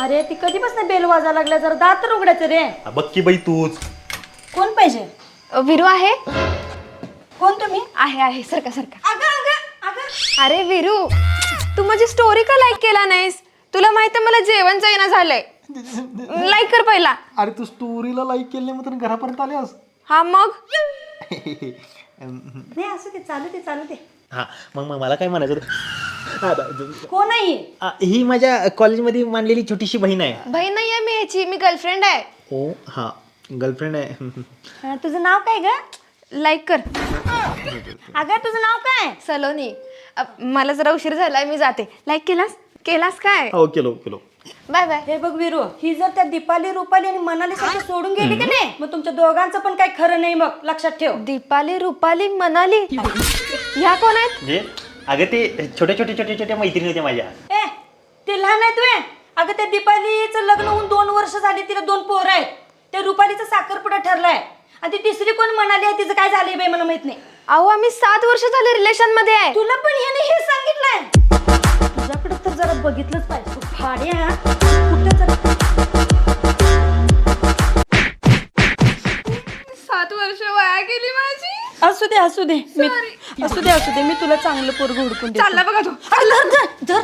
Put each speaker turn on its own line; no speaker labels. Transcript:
अरे ती कधीपासून बेल वाजा लागल्या, जरा दात तर उघडायचं रे.
बघ की बाई तूच.
कोण पाहिजे?
विरू आहे.
कोण तुम्ही?
आहे सरका सरका.
अगं अगं अगं
अरे विरू, तू माझी स्टोरी का लाईक केला नाहीस? तुला माहित आहे मला जेवण जाईना झालंय. लाईक कर पहिला.
अरे तू स्टोरीला लाईक केली नाही मग घरापर्यंत आल्यास.
हा मग
नाही असू दे, चालू दे.
हा मग मला काय म्हणायचं होतं?
कोण आहे?
ही माझ्या कॉलेजमध्ये मांडलेली छोटीशी बहीण आहे.
बहीण नाही आहे मी ह्याची, मी गर्लफ्रेंड आहे.
ओ हा गर्लफ्रेंड आहे.
तुझं नाव काय ग?
लाईक कर.
अगं तुझं नाव काय?
सलोनी. मला जरा उशीर झालाय, मी जाते. लाईक केलास काय?
हो केलो.
Bye bye.
हे बघ वीरू, ही जर त्या दीपाली रुपाली आणि मनाली सारखं सोडून गेली की नाही, मग तुमच्या दोघांचं पण काही खरं नाही. मग लक्षात ठेव.
दीपाली रुपाली मनाली ह्या कोण आहेत?
म्हणजे अगं ते छोट्या मैत्रिणी होत्या माझ्या.
ए ते लहान आहेत वे. अगं त्या दीपालीचं लग्न होऊन 2 वर्ष झाली, तिला 2 पोरं आहेत. त्या रुपालीचा साखरपुडा ठरलाय आणि ती तिसरी कोण म्हणाली आहे, तिचं काय झालंय बाई मला माहित नाही.
अहो आम्ही 7 वर्ष झाले रिलेशन मध्ये आहे.
तुला पण ह्याने हे सांगितलंय? तुझ्याकडे तर जरा बघितलंच पाहिजे. तू भाड्या कुठं जरा
7 वर्ष वाया गेली माझी.
असू दे मी तुला चांगलं पोरग हुडकून देते.
चालला बघा तू.
धर.